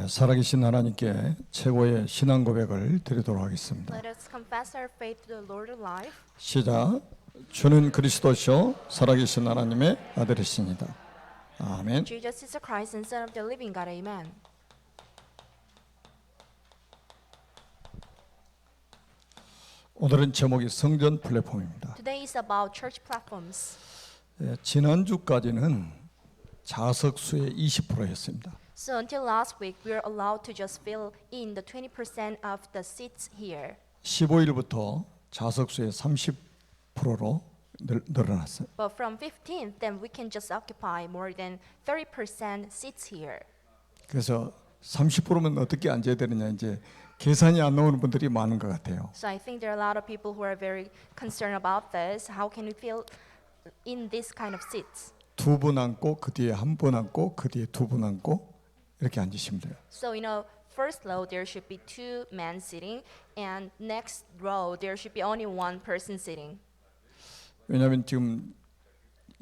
살아계신 하나님께 최고의 신앙 고백을 드리도록 하겠습니다. Let us confess our faith to the Lord alive. 시작. 주는 그리스도시요 살아계신 하나님의 아들이십니다. 아멘. Jesus is the Christ and Son of the living God. Amen. 오늘은 제목이 성전 플랫폼입니다. Today is about church platforms. 지난주까지는 좌석수의 20%였습니다. So until last week, we were allowed to just fill in the 20% of the seats here. 15일부터 좌석수의 30%로 늘어났어요. But from 15th, then we can just occupy more than 30% seats here. 그래서 30%면 어떻게 앉아야 되느냐 이제 계산이 안 나오는 분들이 많은 것 같아요. So I think there are a lot of people who are very concerned about this. How can we fill in this kind of seats? 두 분 앉고 그 뒤에 한 분 앉고 그 뒤에 두 분 앉고 이렇게 앉으시면 돼요. So first row there should be two men sitting, and next row there should be only one person sitting. 왜냐하면 지금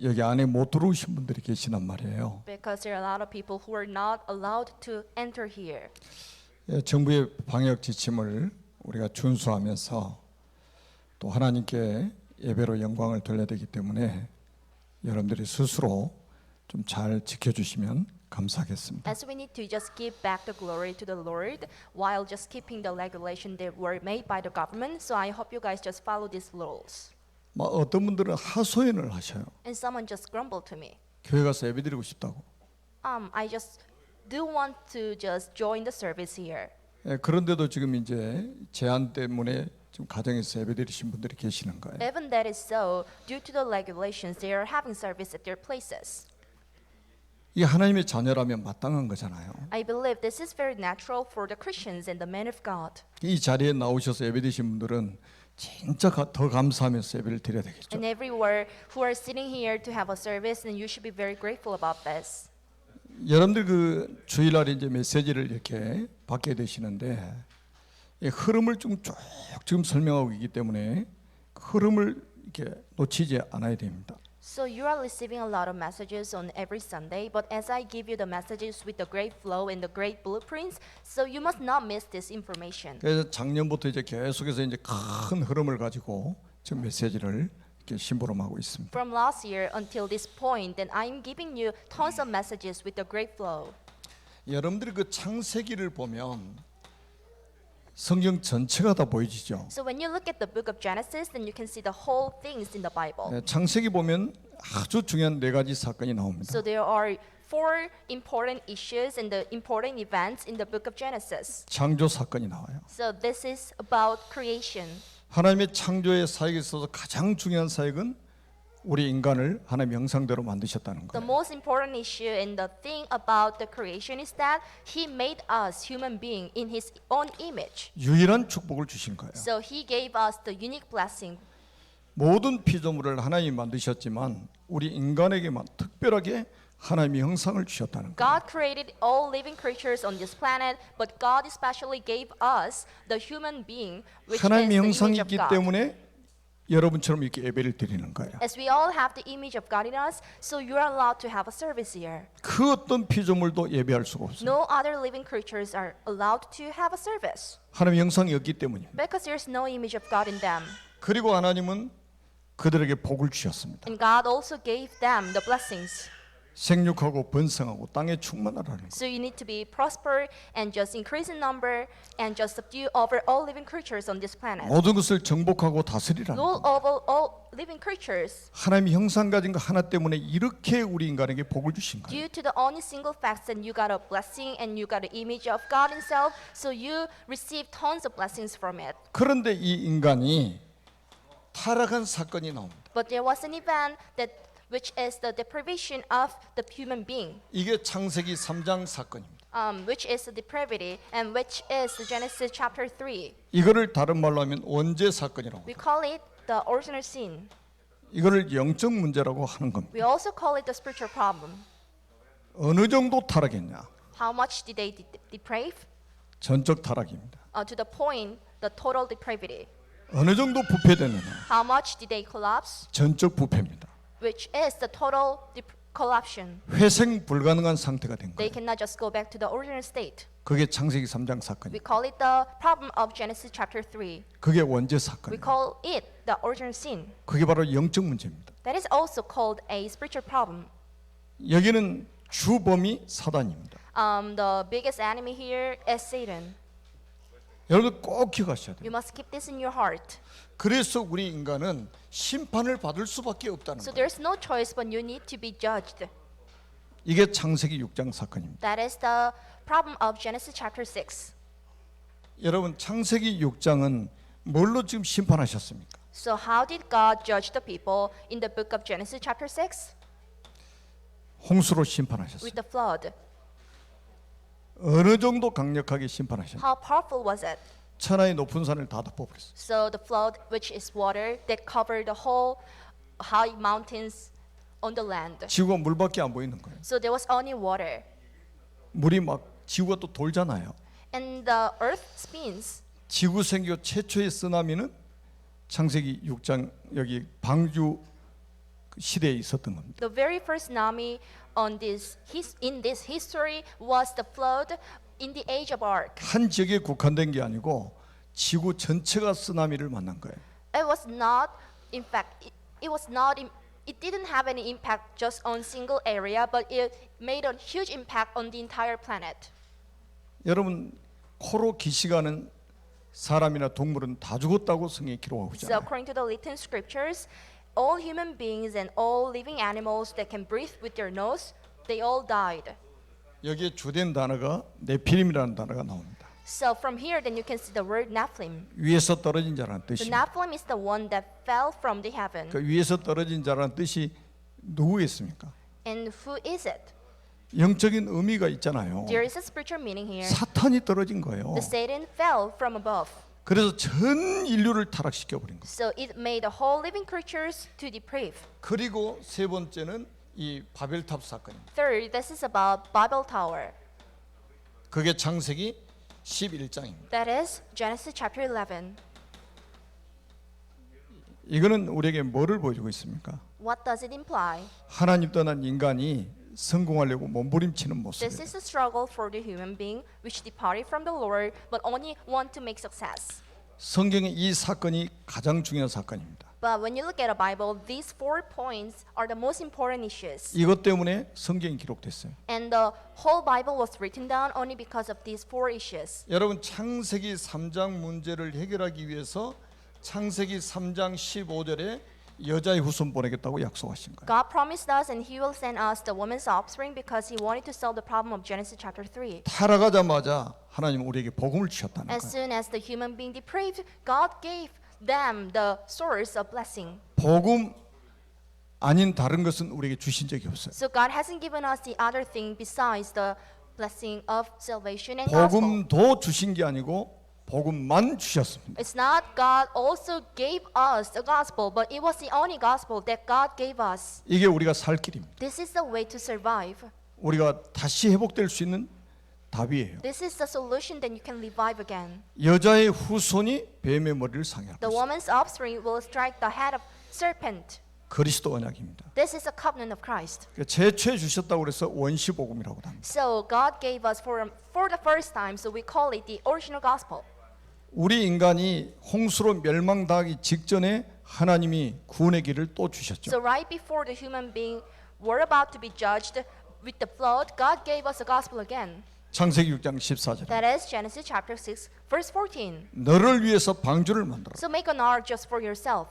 여기 안에 못 들어오신 분들이 계시단 말이에요. Because there are a lot of people who are not allowed to enter here. 정부의 방역 지침을 우리가 준수하면서 또 하나님께 예배로 영광을 돌려야 되기 때문에 여러분들이 스스로 좀 잘 지켜주시면 감사하겠습니다. As we need to just give back the glory to the Lord while just keeping the regulation that were made by the government. So I hope you guys just follow these rules. 어떤 분들은 하소연을 하셔요. And someone just grumbled to me. 교회 가서 예배드리고 싶다고. I just do want to just join the service here. 그런데도 지금 이제 제한 때문에 지금 가정에서 예배드리신 분들이 계시는 거예요. Even that is so, due to the regulations, they are having service at their places. 이 하나님의 자녀라면 마땅한 거잖아요. I believe this is very natural for the Christians and the men of God. 이 자리에 나오셔서 예배드리신 분들은 진짜 더 감사하면서 예배를 드려야 되겠죠. And everywhere who are sitting here to have a service, and you should be very grateful about this. 여러분들 그 주일날에 이제 메시지를 이렇게 받게 되시는데 이 흐름을 쭉 지금 설명하고 있기 때문에 그 흐름을 이렇게 놓치지 않아야 됩니다. So you are receiving a lot of messages on every Sunday, but as I give you the messages with the great flow and the great blueprints, so you must not miss this information. 그래서 작년부터 이제 계속해서 이제 큰 흐름을 가지고 지금 메시지를 이렇게 심부름하고 있습니다. From last year until this point, then I'm giving you tons of messages with the great flow. 여러분들이 그 창세기를 보면 성경 전체가 다 보이시죠? So when you look at the book of Genesis, then you can see the whole things in the Bible. 창세기 보면 아주 중요한 네 가지 사건이 나옵니다. So there are four important issues and the important events in the book of Genesis. 창조 사건이 나와요. So this is about creation. 하나님의 창조의 사역에 있어서 가장 중요한 사역은 우리 인간을 하나님의 형상대로 만드셨다는 The 거예요. most important issue and the thing about the creation is that He made us human being in His own image. 유일한 축복을 주신 거예요. So He gave us the unique blessing. 모든 피조물을 하나님이 만드셨지만 우리 인간에게만 특별하게 하나님의 형상을 주셨다는 거예요. God created all living creatures on this planet, but God especially gave us the human being, which is 하나님의 the 형상이 image of 있기 God. 때문에 여러분처럼 이렇게 예배를 드리는 거예요. As we all have the image of God in us, so you are allowed to have a service here. 그 어떤 피조물도 예배할 수가 없어요. No other living creatures are allowed to have a service 하나님의 형상이 없기 때문입니다. because there's no image of God in them. 그리고 하나님은 그들에게 복을 주셨습니다. And God also gave them the blessings. 생육하고 번성하고 땅에 충만하라는 거예요. So you need to be prosper and just increase in number and just subdue over all living creatures on this planet. 모든 것을 정복하고 다스리라는 Rule 거예요. over all living creatures. 하나님의 형상 가진 거 하나 때문에 이렇게 우리 인간에게 복을 주신 거예요. Due to the only single fact that you got a blessing and you got the image of God Himself, so you receive tons of blessings from it. 그런데 이 인간이 타락한 사건이 나옵니다. But there was an event which is the deprivation of the human being, 이게 창세기 3장 사건입니다. which is the depravity, and which is the Genesis chapter 3. 이거를 다른 말로 하면 원죄 사건이라고 We 합니다. call it the original sin. 이거를 영적 문제라고 하는 겁니다. We also call it the spiritual problem. 어느 정도 타락했냐? How much did they deprave? 전적 타락입니다. To the point, the total depravity. 어느 정도 부패되느냐? How much did they collapse? 전적 부패입니다. Which is the total collapsion. 회생 불가능한 상태가 된 They 거예요. cannot just go back to the original state. 그게 창세기 3장 We 사건이에요. call it the problem of Genesis chapter 3. 그게 원죄 We 사건이에요. call it the original sin. 그게 바로 영적 문제입니다. That is also called a spiritual problem. 여기는 주범이 사단입니다. The biggest enemy here is Satan. 여러분 꼭 기억하셔야 돼요. You must keep this in your heart. 그래서 우리 인간은 심판을 받을 수밖에 없다는 So 거예요. there's no choice but you need to be judged. 이게 창세기 6장 사건입니다. That is the problem of Genesis chapter 6. 여러분 창세기 6장은 뭘로 지금 심판하셨습니까? So how did God judge the people in the book of Genesis chapter 6? 홍수로 심판하셨어요. With the flood. 어느 정도 강력하게 심판하셨어요? How powerful was it? 천하의 높은 산을 다 덮어버렸어요. So the flood, which is water that covered the whole high mountains on the land. 지구가 물밖에 안 보이는 거예요. So there was only water. 물이 막 지구가 또 돌잖아요. And the earth spins. 지구 생겨 최초의 쓰나미는 창세기 6장 여기 방주 시대에 있었던 겁니다. The very first tsunami in this history was the flood in the age of Ark. 한 지역에 국한된 게 아니고 지구 전체가 쓰나미를 만난 거예요. It was not, in fact, it didn't have any impact just on single area, but it made a huge impact on the entire planet. 여러분 코로 기시가는 사람이나 동물은 다 죽었다고 성경에 기록하고 So 있잖아요. according to the written scriptures, all human beings and all living animals that can breathe with their nose, they all died. 여기에 주된 단어가 네피림이라는 단어가 나옵니다. So from here, then you can see the word Nephilim. 위에서 떨어진 자라는 The 뜻입니다. Nephilim is the one that fell from the heaven. 그 위에서 떨어진 자라는 뜻이 누구겠습니까? And who is it? 영적인 의미가 있잖아요. There is a spiritual meaning here. 사탄이 떨어진 거예요. The Satan fell from above. 그래서 전 인류를 타락시켜 버린 거예요. So it made the whole living creatures to deprave. 그리고 세 번째는 이 바벨탑 사건입니다. Third, this is about Babel Tower. 그게 창세기 11장입니다. That is Genesis chapter 11. 이거는 우리에게 뭐를 보여주고 있습니까? What does it imply? 하나님 떠난 인간이 성공하려고 몸부림치는 This 모습이에요. is a struggle for the human being which departed from the Lord but only want to make success. 성경에 이 사건이 가장 중요한 사건입니다. But when you look at the Bible, these 4 points are the most important issues. 이것 때문에 성경이 기록됐어요. And the whole Bible was written down only because of these 4 issues. 여러분 창세기 3장 문제를 해결하기 위해서 창세기 3장 15절에 여자의 후손 보내겠다고 약속하신 거예요. God promised us and He will send us the woman's offspring because He wanted to solve the problem of Genesis chapter 3. 타락하자마자 하나님 우리에게 복음을 주셨다는 As 거예요. soon as the human being depraved, God gave them the source of blessing. 복음 아닌 다른 것은 우리에게 주신 적이 없어요. So God hasn't given us the other thing besides the blessing of salvation and gospel. 복음도 주신 게 아니고 복음만 주셨습니다. It's not God also gave us the gospel, but it was the only gospel that God gave us. 이게 우리가 살 길입니다. This is the way to survive. 우리가 다시 회복될 수 있는 답이에요. This is the solution that you can revive again. 여자의 후손이 뱀의 머리를 상해할 The 것이다. woman's offspring will strike the head of serpent. 그리스도 언약입니다. This is a covenant of Christ. 제초에 주셨다고 그래서 원시복음이라고 합니다. So God gave us for the first time, so we call it the original gospel. 우리 인간이 홍수로 멸망당하기 직전에 하나님이 구원의 길을 또 주셨죠. So right before the human being were about to be judged with the flood, God gave us the gospel again. 창세기 6장 14절. That is Genesis chapter 6, verse 14. 너를 위해서 방주를 만들어. So make an ark just for yourself.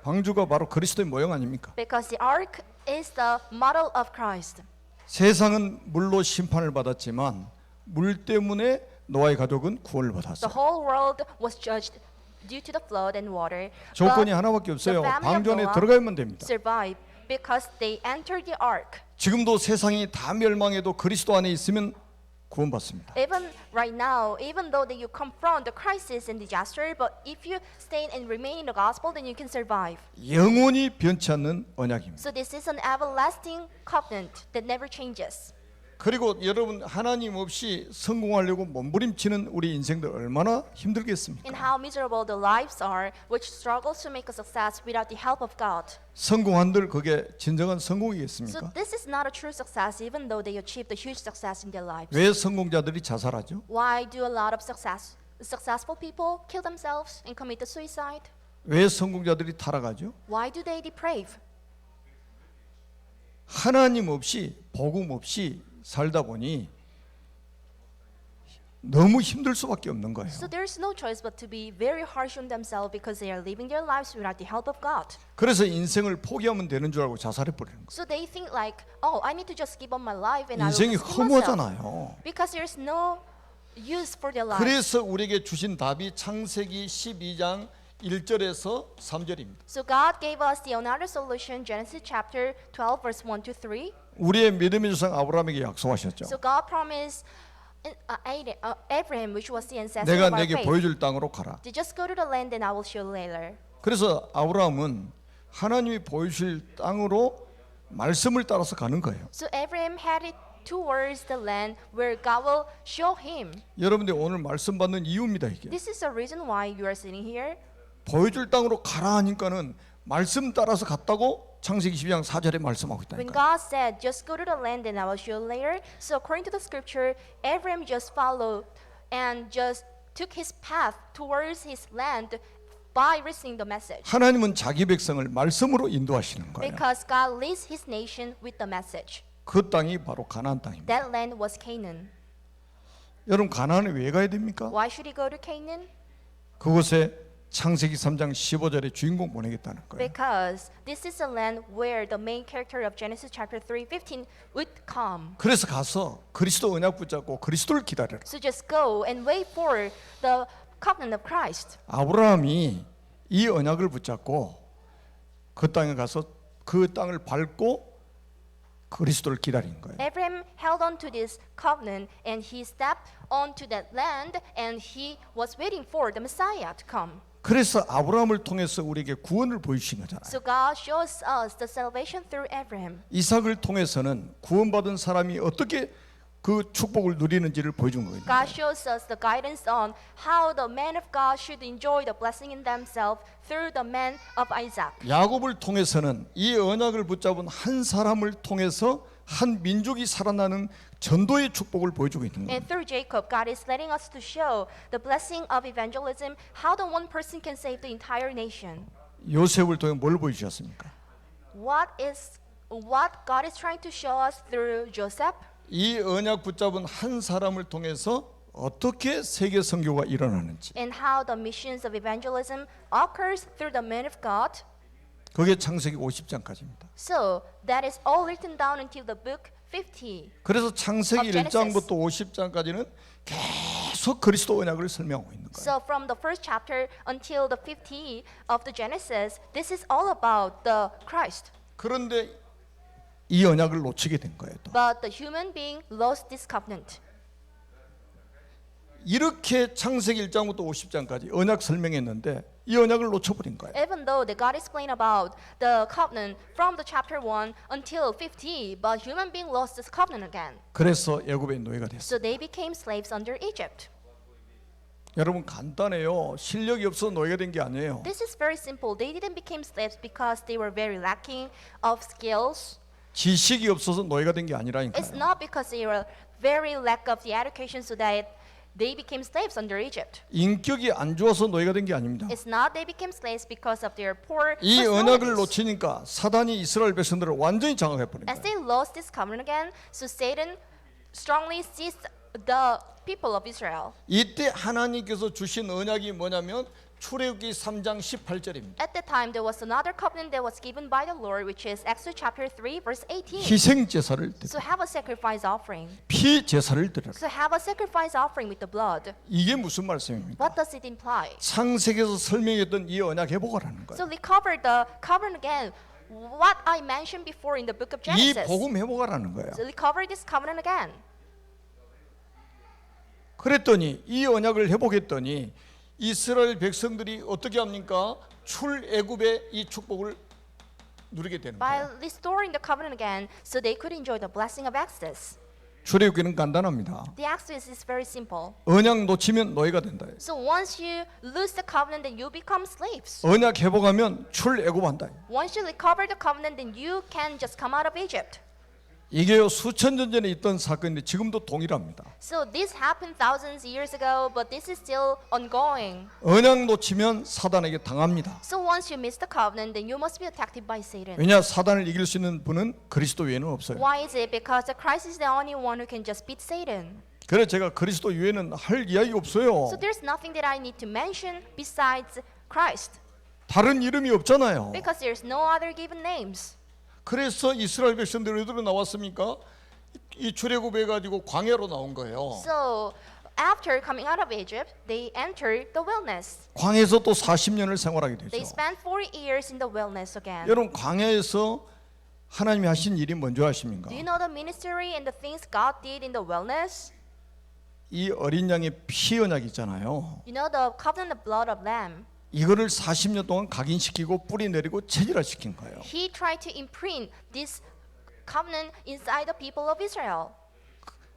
방주가 바로 그리스도의 모형 아닙니까? Because the ark is the model of Christ. 세상은 물로 심판을 받았지만 물 때문에 노아의 가족은 구원을 The 받았어요. whole world was judged due to the flood and water. 조건이 but 하나밖에 없어요. the family of 방주 안에 Noah 들어가면 됩니다. survived because they entered the ark. 지금도 세상이 다 멸망해도 그리스도 안에 있으면 구원받습니다. Even right now, even though that you confront the crisis and disaster, but if you stay and remain in the gospel, then you can survive. 영원히 변치 않는 언약입니다. So this is an everlasting covenant that never changes. 그리고 여러분 하나님 없이 성공하려고 몸부림치는 우리 인생들 얼마나 힘들겠습니까? And how miserable the lives are which struggles to make a success without the help of God. 성공한들 그게 진정한 So 성공이겠습니까? this is not a true success even though they achieved a huge success in their lives. 왜 성공자들이 자살하죠? Why do a lot of successful people kill themselves and commit suicide? 왜 성공자들이 타락하죠? Why do they deprave? 하나님 없이 복음 없이 살다 보니 너무 힘들 수밖에 없는 거예요. So there's no choice but to be very harsh on themselves because they are living their lives without the help of God. 그래서 인생을 포기하면 되는 줄 알고 자살해 버리는 거예요. So they think like, oh, I need to just give up my life and I will 인생이 just kill myself. 허무하잖아요. Because there's no use for their life. 그래서 우리에게 주신 답이 창세기 12장 1절에서 3절입니다. So God gave us the another solution, Genesis chapter 12, verse 1 to 3. 우리의 믿음의 조상 아브라함에게 약속하셨죠. So God promised Abraham, which was the ancestor 내가 of our 내게 faith, 보여줄 땅으로 가라. to just go to the land and I will show you later. 그래서 아브라함은 하나님이 보여주실 땅으로 말씀을 따라서 가는 거예요. So Abraham headed towards the land where God will show him. 여러분들 오늘 말씀 받는 이유입니다 이게. This is the reason why you are sitting here. 보여줄 땅으로 가라 하니까는 말씀 따라서 갔다고 창세기 12장 4절에 말씀하고 When 있다니까. God said, just go to the land and I will show you later. So according to the scripture, Abraham just followed and just took his path towards his land by receiving the message. 하나님은 자기 백성을 말씀으로 인도하시는 거예요. Because God leads his nation with the message. 그 땅이 바로 가나안 땅입니다. That land was Canaan. 여러분 가나안에 왜 가야 됩니까? Why should he go to Canaan? 그곳에 창세기 3장 15절에 주인공 보내겠다는 거예요. Because this is a land where the main character of Genesis chapter 3:15 would come. 그래서 가서 그리스도 언약 붙잡고 그리스도를 기다려라. So just go and wait for the covenant of Christ. 아브라함이 이 언약을 붙잡고 그 땅에 가서 그 땅을 밟고 그리스도를 기다린 거예요. Abraham held on to this covenant and he stepped onto that land and he was waiting for the Messiah to come. 그래서 아브라함을 통해서 우리에게 구원을 보여주신 거잖아요. So God shows us the salvation through Abraham. 이삭을 통해서는 구원받은 사람이 어떻게 그 축복을 누리는지를 보여준 거예요. God shows us the guidance on how the man of God should enjoy the blessing in themselves through the man of Isaac. 야곱을 통해서는 이 언약을 붙잡은 한 사람을 통해서 한 민족이 살아나는 전도의 축복을 보여주고 있는 거예요. And through Jacob, God is letting us to show the blessing of evangelism, how the one person can save the entire nation. 요셉을 통해 뭘 보여주셨습니까? What God is trying to show us through Joseph? 이 언약 붙잡은 한 사람을 통해서 어떻게 세계 선교가 일어나는지 And how the missions of evangelism occurs through the man of God. 그게 창세기 50장까지입니다. So that is all written down until the book 50. 그래서 창세기 Of Genesis. 1장부터 50장까지는 계속 그리스도 언약을 설명하고 있는 거예요. So from the first chapter until the 50 of the Genesis, this is all about the Christ. 그런데 이 언약을 놓치게 된 거예요. 또. But the human being lost this covenant. 이렇게 창세기 1장부터 50장까지 언약 설명했는데 이 언약을 놓쳐버린 거예요. Even though the God explained about the covenant from the chapter 1 until 50, but human being lost this covenant again. 그래서 애굽의 노예가 됐어요. So they became slaves under Egypt. 여러분 간단해요. 실력이 없어서 노예가 된 게 아니에요. This is very simple. They didn't become slaves because they were very lacking of skills. 지식이 없어서 노예가 된 게 It's 아니라니까요. not because they were very lack of the education so that they became slaves under Egypt. 인격이 안 좋아서 노예가 된 게 아닙니다. It's not they became slaves because of their poor 이 언약을 personalities. 놓치니까 사단이 이스라엘 백성들을 완전히 장악해 버린 As 거예요. they lost this covenant again, so Satan strongly seized the people of Israel. 이때 하나님께서 주신 언약이 뭐냐면 출애굽기 3장 18절입니다. At that time, there was another covenant that was given by the Lord, which is Exodus chapter 3, verse 18. 희생 제사를 드려, So have a sacrifice offering. 피 제사를 드려라. So have a sacrifice offering with the blood. 이게 무슨 말씀입니까? What does it imply? 창세기에서 설명했던 이 언약 회복하라는 거예요. So recover the covenant again. What I mentioned before in the book of 이 Genesis. 복음 회복하라는 거예요. So recover this covenant again. 그랬더니 이 언약을 회복했더니 이스라엘 백성들이 어떻게 합니까? 출애굽의 이 축복을 누리게 되는 By 거예요. restoring the covenant again, so they could enjoy the blessing of Exodus. 출애굽기는 간단합니다. The Exodus is very simple. 언약 놓치면 노예가 된다. So once you lose the covenant, then you become slaves. 언약 회복하면 출애굽한다. Once you recover the covenant, then you can just come out of Egypt. 이게요 수천 년 전에 있던 사건인데 지금도 동일합니다. So this happened thousands of years ago, but this is still ongoing. 언약 놓치면 사단에게 당합니다. So once you miss the covenant, then you must be attacked by Satan. 왜냐 사단을 이길 수 있는 분은 그리스도 외에는 없어요. Why is it? Because the Christ is the only one who can just beat Satan. 그래서 제가 그리스도 외에는 할 이야기 없어요. So there's nothing that I need to mention besides Christ, 다른 이름이 없잖아요. because there's no other given names. 그래서 이스라엘 백성들이 어디로 나왔습니까? 이 출애굽해 가지고 광야로 나온 거예요. So after coming out of Egypt, they entered the wilderness. 광야에서 또 40년을 생활하게 They 되죠. spent 40 years in the wilderness again. 여러분 광야에서 하나님이 하신 일이 뭔지 아십니까? Do you know the ministry and the things God did in the wilderness? 이 어린 양의 피 언약 있잖아요. You know the covenant of blood of lamb. 이거를 40년 동안 각인시키고 뿌리 내리고 체질화시킨 거예요. He tried to imprint this covenant inside the people of Israel.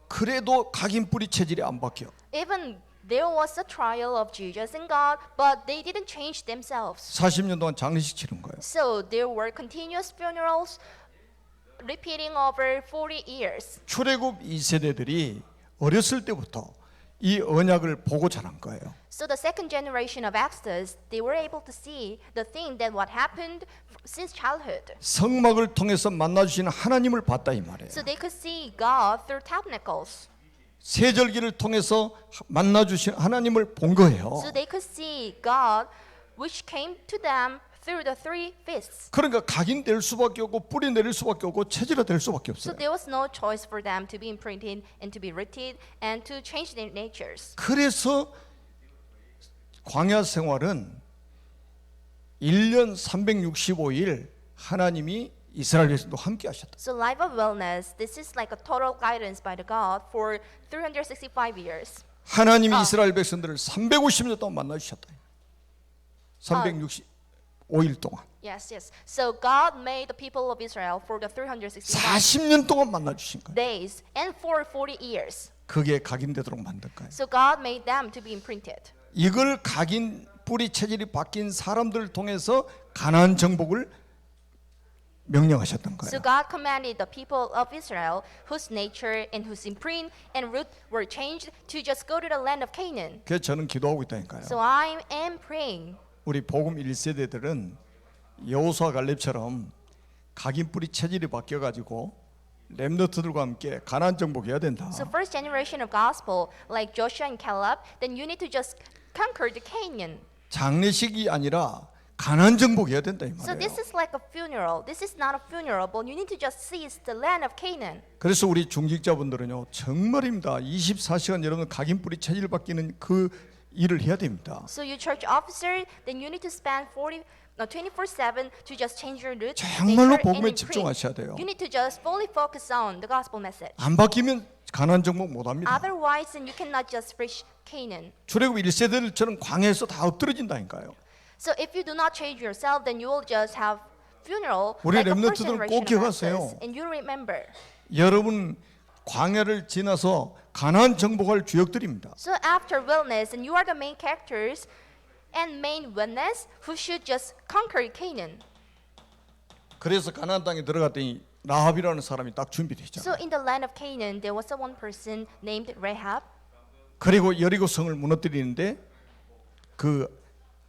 그래도 각인 뿌리 체질이 안 바뀌어. Even there was a trial of Jesus and God, but they didn't change themselves. 40년 동안 장례식 치른 거예요. So there were continuous funerals repeating over 40 years. 출애굽 2세대들이 어렸을 때부터 이 언약을 보고 자란 거예요. So the second generation of Exodus, they were able to see the thing that what happened since childhood. 성막을 통해서 만나 주시는 하나님을 봤다 이 말이에요. So they could see God through tabernacles. 세절기를 통해서 만나 주신 하나님을 본 거예요. So they could see God which came to them through the three feasts. 그러니까 각인될 수밖에 없고 뿌리 내릴 수밖에 없고 체질화될 수밖에 So 없어요. there was no choice for them to be imprinted and to be rooted and to change their natures. 그래서 광야 생활은 1년 365일 하나님이 이스라엘 백성도 함께 하셨다. So life of wellness, this is like a total guidance by the God for 365 years. 하나님이 이스라엘 백성들을 350년 동안 만나 주셨다. 365일 동안. Yes. So God made the people of Israel for the 365 40년 동안 만나 주신 거예요. days and for 40 years. 그게 각인되도록 만든 거예요. So God made them to be imprinted. 이걸 각인 뿌리 체질이 바뀐 사람들을 통해서 가나안 정복을 명령하셨던 So 거예요. God commanded the people of Israel, whose nature and whose imprint and root were changed, to just go to the land of Canaan. 그래서 저는 기도하고 있다니까요. So I am praying. 우리 복음 1세대들은 여호수아 갈렙처럼 각인 뿌리 체질이 바뀌어 가지고 렘너트들과 함께 가나안 정복해야 된다. So first generation of gospel, like Joshua and Caleb, then you need to just conquer the Canaan. 장례식이 아니라 가나안 정복해야 된다 이 So 말이에요. this is like a funeral. This is not a funeral, but you need to just seize the land of Canaan. 그래서 우리 중직자분들은요 정말입니다. 24시간 여러분 각인 뿌리 체질 바뀌는 그 일을 해야 됩니다. So you church officer, then you need to spend 24/7 to just change your root, 정말로 nature, and 복음에 imprint. 집중하셔야 돼요. You need to just fully focus on the gospel message. 안 바뀌면 가나안 정복 못 합니다. Otherwise, then you cannot just reach Canaan. 출애굽 1세대들처럼 광야에서 다 엎드러진다니까요. So if you do not change yourself, then you will just have funeral 우리 like a first 렘넌트들 generation 꼭 of 기억하세요. Exodus. And you remember. 여러분 광야를 지나서 가나안 정복할 주역들입니다. So after wilderness, and you are the main characters and main witness who should just conquer Canaan. 그래서 가나안 땅에 들어갔더니 라합이라는 사람이 딱 준비되죠. So in the land of Canaan, there was a one person named Rahab. 그리고 여리고 성을 무너뜨리는데 그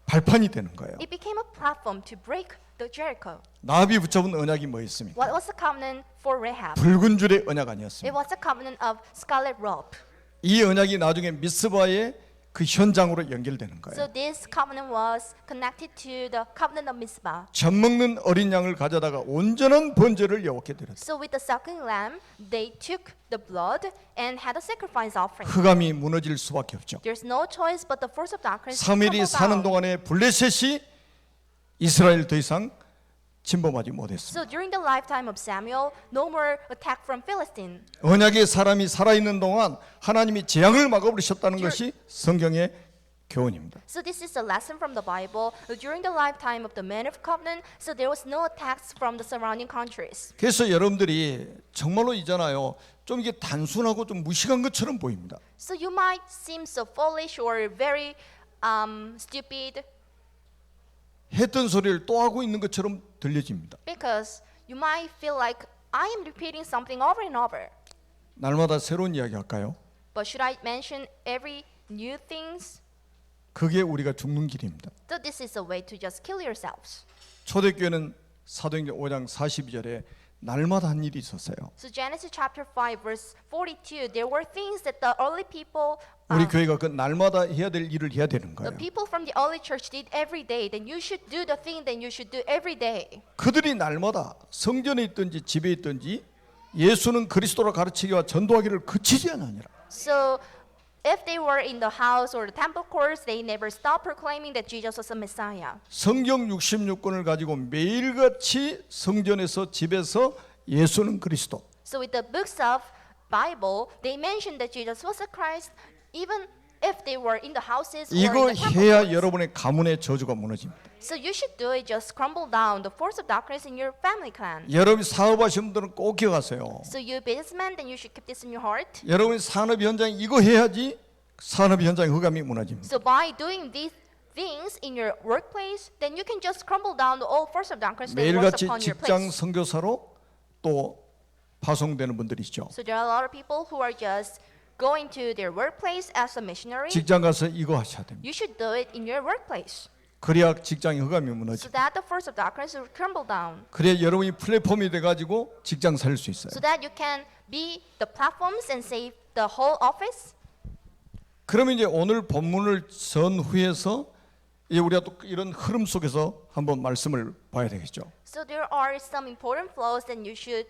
발판이 되는 거예요. It became a platform to break the Jericho. 라합이 붙잡은 언약이 뭐였습니까? What was the covenant for Rahab? 붉은 줄의 언약 It 아니었습니까? was a covenant of scarlet rope. 이 언약이 나중에 미스바의 그 현장으로 연결되는 거예요. So this covenant was connected to the covenant of Mizpah. 젖 먹는 어린 양을 가져다가 온전한 번제를 여호와께 드렸다. So with the suckling lamb, they took the blood and had a sacrifice offering. 흑암이 무너질 수밖에 없죠. There's no choice but the force of darkness to 3일이 crumble 사는 down. 동안에 블레셋이 이스라엘 더 이상 침범하지 못했습니다. So during the lifetime of Samuel, no more attack from Philistine. 언약의 사람이 살아있는 동안 하나님이 재앙을 막아버리셨다는 것이 성경의 교훈입니다. So this is a lesson from the Bible. During the lifetime of the men of covenant, so there was no attacks from the surrounding countries. 그래서 여러분들이 정말로 있잖아요. 좀 이게 단순하고 좀 무식한 것처럼 보입니다. So you might seem so foolish or very stupid 했던 소리를 또 하고 있는 것처럼 들려집니다. because you might feel like I am repeating something over and over. 날마다 새로운 이야기 할까요? But should I mention every new things? 그게 우리가 죽는 길입니다. So this is a way to just kill yourselves. 초대교회는 사도행전 5장 42절에 날마다 한 일이 있었어요. So Genesis chapter 5 verse 42, there were things that the early people 우리 교회가 그 날마다 해야 될 일을 해야 되는 the 거예요. people from the early church did every day, then you should do the thing that you should do every day. 그들이 날마다 성전에 있든지 집에 있든지 예수는 그리스도라 가르치기와 전도하기를 그치지 않으니라. So if they were in the house or the temple courts, they never stopped proclaiming that Jesus was a Messiah. 성경 66권을 가지고 매일같이 성전에서 집에서 예수는 그리스도. So with the books of Bible, they mentioned that Jesus was a Christ, even if they were in the houses or 이거 in the temple 해야 courts. 여러분의 가문의 저주가 무너집니다. So you should do it, just crumble down the force of darkness in your family clan. 여러분이 사업하시는 분들은 꼭 기억하세요. So you businessmen, then you should keep this in your heart. 여러분이 산업 현장에 이거 해야지 산업 현장의 흑암이 무너집니다. So by doing these things in your workplace, then you can just crumble down the all force of darkness that works 매일같이 upon your 직장 place. 선교사로 또 파송되는 분들이 있죠. So there are a lot of people who are just going to their workplace as a missionary. 직장 가서 이거 하셔야 됩니다. You should do it in your workplace 그래야 직장의 흑암이 so 무너집니다. that the force of darkness will crumble down. 그래야 여러분이 플랫폼이 돼가지고 직장 살릴 수 있어요. So that you can be the platforms and save the whole office. 그러면 이제 오늘 본문을 전후해서 이제 우리가 또 이런 흐름 속에서 한번 말씀을 봐야 되겠죠. So there are some important flows that you should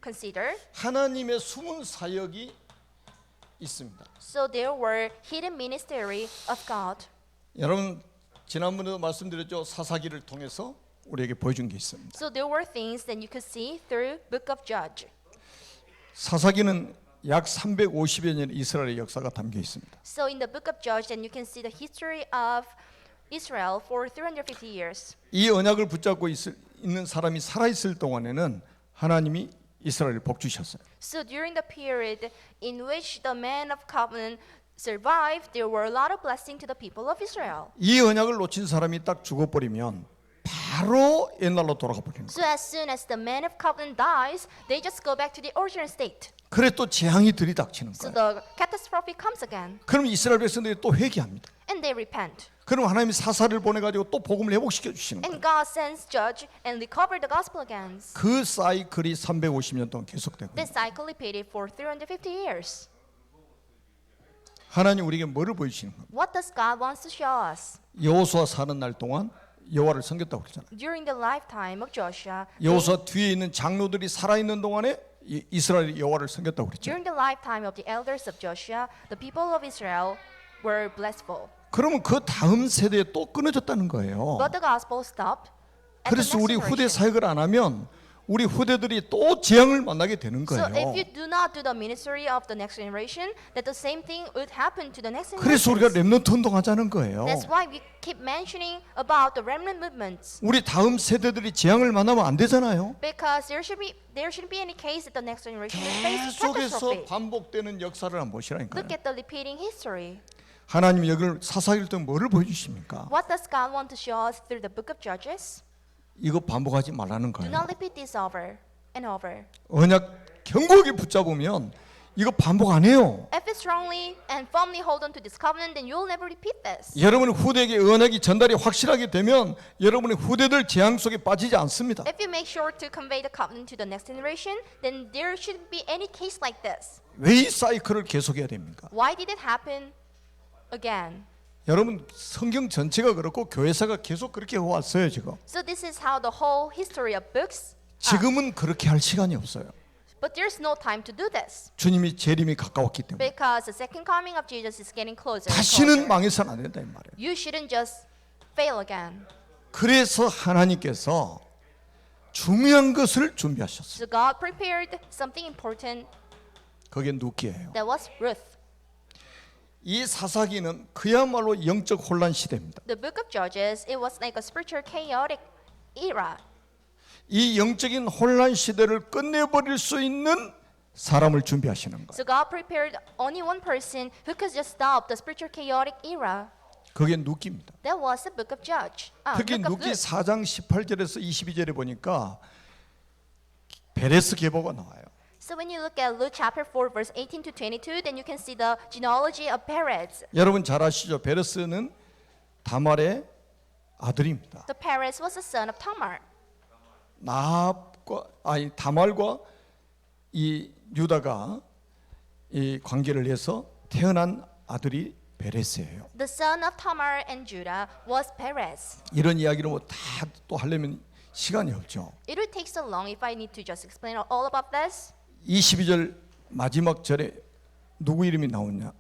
consider. 하나님의 숨은 사역이 있습니다. So there were hidden ministry of God. 여러분 지난번에도 말씀드렸죠. 사사기를 통해서 우리에게 보여준 게 있습니다. So there were things that you could see through Book of Judge. 사사기는 약 350여 년 이스라엘의 역사가 담겨 있습니다. So in the Book of Judge, then you can see the history of Israel for 350 years. 이 언약을 붙잡고 있는 사람이 살아 있을 동안에는 하나님이 이스라엘을 복 주셨어요. So during the period in which the man of covenant survived, there were a lot of blessing to the people of Israel. 이 언약을 놓친 사람이 딱 죽어버리면 바로 옛날로 돌아가 버리는 거예요. So as soon as the man of covenant dies, they just go back to the original state. 그래 또 재앙이 들이닥치는 So 거예요. the catastrophe comes again, 그럼 이스라엘 백성들이 또 회개합니다. and they repent. 그럼 하나님이 사사를 보내가지고 또 복음을 회복시켜 주시는 거예요. And God sends judge and recover the gospel again. 그 사이클이 350년 동안 계속되고 This cycle repeated for 350 years. 하나님 우리에게 뭐를 보여주시는 거예요? What does God wants to show us? 여호수아 사는 날 동안 여호와를 섬겼다고 그러잖아요. During the lifetime of Joshua, 여호수아 뒤에 있는 장로들이 살아있는 동안에 이스라엘이 여호와를 섬겼다고 그랬죠. during the lifetime of the elders of Joshua, the people of Israel were blissful. 그러면 그 다음 세대에 또 끊어졌다는 거예요. But the gospel stopped. At the 그래서 next 우리 후대 generation. 사역을 안 하면 우리 후대들이 또 재앙을 만나게 되는 So 거예요. if you do not do the ministry of the next generation, that the same thing would happen to the next 그래서 우리가 generation. 렘넌트 운동하자는 거예요. That's why we keep mentioning about the remnant movements. 우리 다음 세대들이 재앙을 만나면 안 되잖아요. Because there shouldn't be any case that the next generation will face 계속해서 catastrophe. 반복되는 역사를 한번 보시라니까요. Look at the repeating history. 하나님이 여기를 사사기를 통해 뭐를 보여주십니까? What does God want to show us through the book of Judges? 이거 반복하지 말라는 Do 거예요. not repeat this over and over. 언약 견고하게 붙잡으면 이거 반복 안 해요. If you strongly and firmly hold on to this covenant, then you'll never repeat this. 여러분의 후대에게 언약이 전달이 확실하게 되면 여러분의 후대들 재앙 속에 빠지지 않습니다. If you make sure to convey the covenant to the next generation, then there shouldn't be any case like this. 왜 이 사이클을 계속해야 됩니까? Why did it happen again? 여러분 성경 전체가 그렇고 교회사가 계속 그렇게 해왔어요 지금. So this is how the whole history of books. 지금은 그렇게 할 시간이 없어요. But there's no time to do this 주님이 재림이 가까웠기 때문에 because the second coming of Jesus is getting closer. And 다시는 closer. 망해서는 안 된다 이 말이에요. You shouldn't just fail again. 그래서 하나님께서 중요한 것을 준비하셨어요. So God prepared something important. 그게 누기예요. That was Ruth. 이 사사기는 그야말로 영적 혼란 시대입니다. The book of Judges, it was like a spiritual chaotic era. 이 영적인 혼란 시대를 끝내버릴 수 있는 사람을 준비하시는 거예요. So God prepared only one person who could just stop the spiritual chaotic era. 그게 누기입니다. That was the book of Judge. 특히 Book of 누기 Luke. 4장 18절에서 22절에 보니까 베레스 계보가 나와요. So when you look at Luke chapter 4 verse 18 to 22, then you can see the genealogy of Perez. 여러분 잘 아시죠? 베레스는 다말의 아들입니다. So Perez was the son of Tamar. 다말과 이 유다가 이 관계를 해서 태어난 아들이 베레스예요. The son of Tamar and Judah was Perez. 이런 이야기를 뭐 다 또 하려면 시간이 없죠. It would take so long if I need to just explain all about this. 22절 마지막 절에 누구 이름이 나오냐?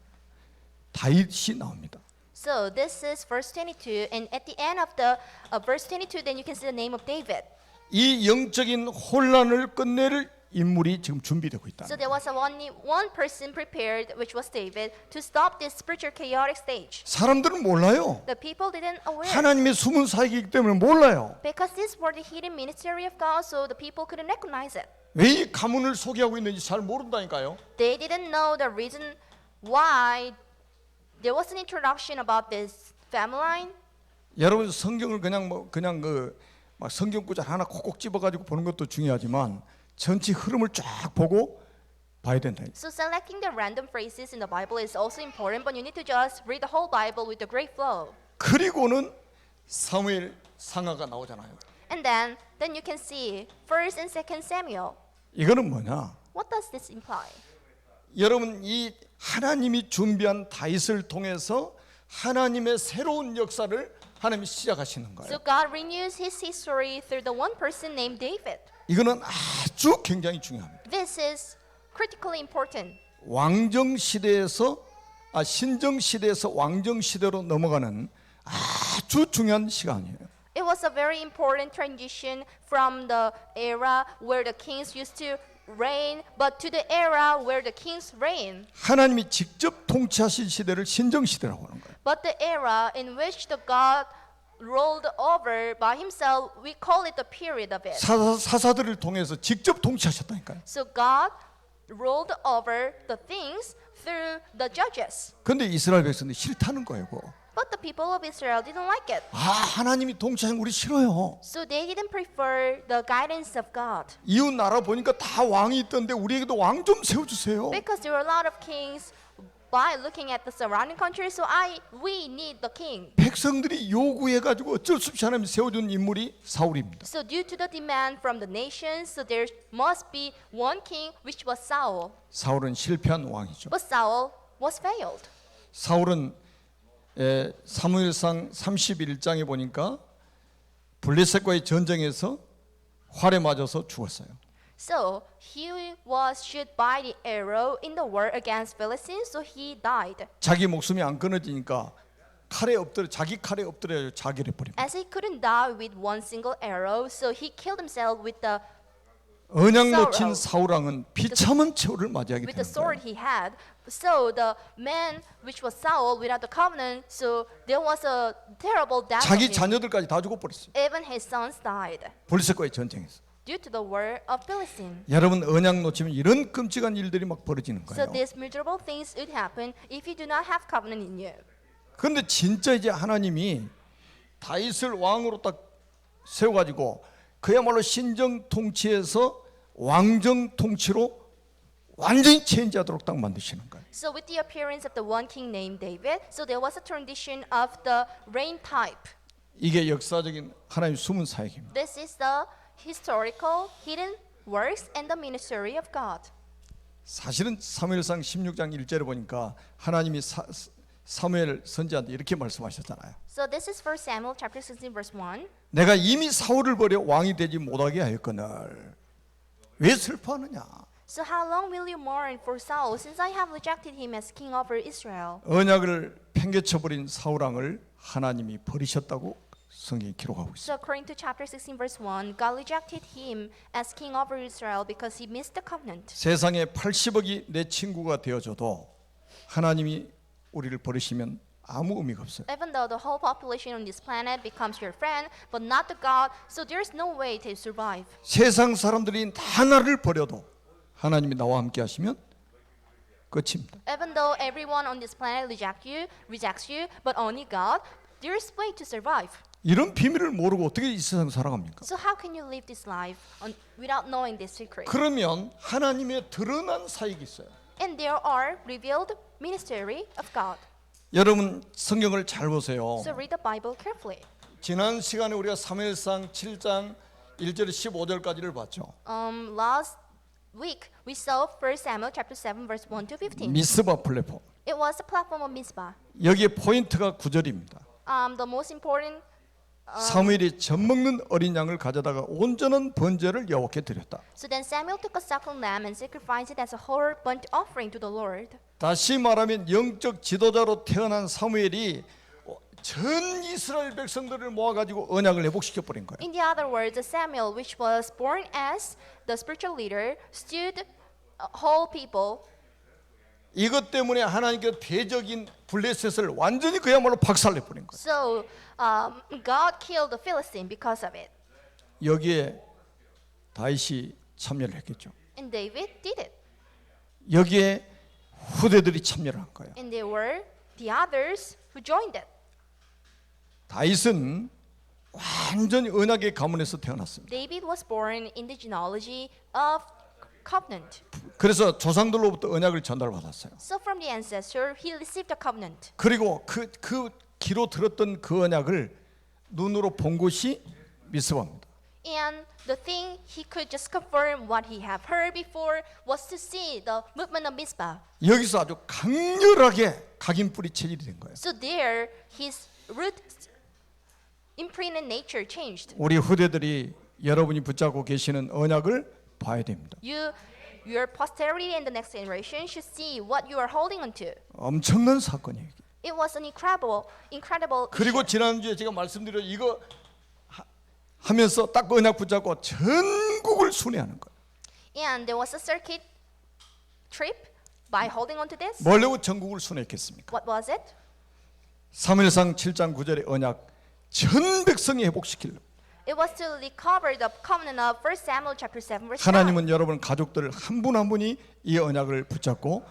다윗이 나옵니다. So this is verse 22, and at the end of the verse 22, then you can see the name of David. 이 영적인 혼란을 끝낼 인물이 지금 준비되고 있다. So there was only one person prepared, which was David, to stop this spiritual chaotic stage. 사람들은 몰라요. The people didn't aware. 하나님의 숨은 사역이기 때문에 몰라요. Because these were the hidden ministry of God, so the people couldn't recognize it. 왜 이 가문을 소개하고 있는지 잘 모른다니까요. They didn't know the reason why there was an introduction about this family line. 여러분 성경을 그냥 막 성경 구절 하나 콕콕 집어가지고 보는 것도 중요하지만 전체 흐름을 쫙 보고 봐야 된다. So selecting the random phrases in the Bible is also important, but you need to just read the whole Bible with the great flow. 그리고는 사무엘 상하가 나오잖아요. And then you can see 1st and 2nd Samuel. 이거는 뭐냐? What does this imply? 여러분 이 하나님이 준비한 다윗을 통해서 하나님의 새로운 역사를 하나님이 시작하시는 거예요. So God renews his history through the one person named David. 이거는 아주 굉장히 중요합니다. This is critically important. 왕정 시대에서 신정 시대에서 왕정 시대로 넘어가는 아주 중요한 시간이에요. It was a very important transition from the era where the kings used to reign, but to the era where the kings reign. 하나님이 직접 통치하신 시대를 신정 시대라고 하는 거예요. But the era in which the God ruled over by himself, we call it the period of it. 사사들을 통해서 직접 통치하셨다니까요. So God ruled over the things through the judges. 근데 이스라엘 백성들이 싫다는 거예요. 그거. But the people of Israel didn't like it. 하나님이 통치하는 우리 싫어요. So they didn't prefer the guidance of God. 이웃 나라 보니까 다 왕이 있던데 우리에게도 왕 좀 세워주세요. Because there were a lot of kings by looking at the surrounding countries, so we need the king. 백성들이 요구해가지고 어쩔 수 없이 하나님이 세워준 인물이 사울입니다. So due to the demand from the nations, so there must be one king, which was Saul. 사울은 실패한 왕이죠. But Saul was failed. 사울은 사무엘상 31장에 보니까 블레셋과의 전쟁에서 활에 맞아서 죽었어요. So he was shot by the arrow in the war against Philistines, so he died. 자기 목숨이 안 끊어지니까 자기 칼에 엎드려 자기를 버립니다. As he couldn't die with one single arrow, so he killed himself with the 언약 놓친 사울왕은 비참한 최후를 맞이하게 with the 되는 sword 거예요. he had. So the man which was Saul without the covenant, so there was a terrible death. 자기 of him. 자녀들까지 다 죽어버렸어요. Even his sons died 블레셋과의 전쟁에서. due to the war of Philistine. 여러분 언약 놓치면 이런 끔찍한 일들이 막 벌어지는 So 거예요. these miserable things would happen if you do not have covenant in you. 그런데 진짜 이제 하나님이 다윗을 왕으로 딱 세워가지고 그야말로 신정 통치에서 왕정 통치로 완전히 체인지하도록 딱 만드시는 거예요. So with the appearance of the one king named David, so there was a transition of the reign type. 이게 역사적인 하나님의 숨은 사역입니다. This is the historical hidden works and the ministry of God. 사실은 사무엘상 16장 1절에 보니까 하나님이 사무엘 선지자한테 이렇게 말씀하셨잖아요. So this is 1 Samuel chapter 16 verse 1. 내가 이미 사울을 버려 왕이 되지 못하게 하였거늘 왜 슬퍼하느냐? So how long will you mourn for Saul, since I have rejected him as king over Israel? 언약을 팽개쳐버린 사울왕을 하나님이 버리셨다고 성경이 기록하고 있어요. So according to chapter 16 verse 1, God rejected him as king over Israel because he missed the covenant. 세상에 80억이 내 친구가 되어줘도 하나님이 우리를 버리시면 아무 의미가 없어요. Even though the whole population on this planet becomes your friend, but not the God, so there's no way to survive. 세상 사람들이 다 나를 버려도 하나님이 나와 함께 하시면 끝입니다. Even though everyone on this planet rejects you, but only God, there's way to survive. 이런 비밀을 모르고 어떻게 이 세상 살아갑니까? So how can you live this life without knowing this secret? 그러면 하나님의 드러난 사역이 있어요. And there are revealed ministry of God. 여러분 성경을 잘 보세요. So read the Bible carefully. 지난 시간에 우리가 사무엘상 7장 1절 15절까지를 봤죠. Last week we saw 1 Samuel chapter 7 verse 1 to 15. 미스바 플랫폼. It was the platform of Mizpah. 여기에 포인트가 9절입니다. The most important 사무엘이 젖먹는 어린 양을 가져다가 온전한 번제를 여호와께 드렸다. So then Samuel took a suckling lamb and sacrificed it as a whole burnt offering to the Lord. 다시 말하면 영적 지도자로 태어난 사무엘이 전 이스라엘 백성들을 모아가지고 언약을 회복시켜 버린 거예요. In the other words, Samuel, which was born as the spiritual leader, stood whole people. 이것 때문에 하나님께서 대적인 블레셋을 완전히 그야말로 박살내 버린 거예요. So God killed the Philistine because of it. 여기에 다윗이 참여를 했겠죠. And David did it. 여기에 후대들이 참여를 한 거예요. And they were the others who joined it. 다윗은 완전히 언약의 가문에서 태어났습니다. David was born in the genealogy of covenant. 그래서 조상들로부터 언약을 전달받았어요. So from the ancestor, he received a covenant. 그리고 그 귀로 들었던 그 언약을 눈으로 본 곳이 미스바입니다. And the thing he could just confirm what he had heard before was to see the movement of Mizpah. 여기서 아주 강렬하게 각인뿌리 체질이 된 거예요. So there, his root imprinted nature changed. 우리 후대들이 여러분이 붙잡고 계시는 언약을 봐야 됩니다. Your posterity and the next generation should see what you are holding onto. 엄청난 사건이에요. It was an incredible 그리고 issue. 지난주에 제가 말씀드린 이거 하면서 딱 언약 붙잡고 전국을 순회하는 거예요. And there was a circuit trip by holding onto this. 뭘로 전국을 순회했겠습니까? What was it? 사무엘상 7장 9절의 언약 전 백성이 회복시키려. It was to recover the covenant of 1 Samuel chapter 7 verse 9. 하나님은 여러분 가족들 한 분 한 분이 이 언약을 붙잡고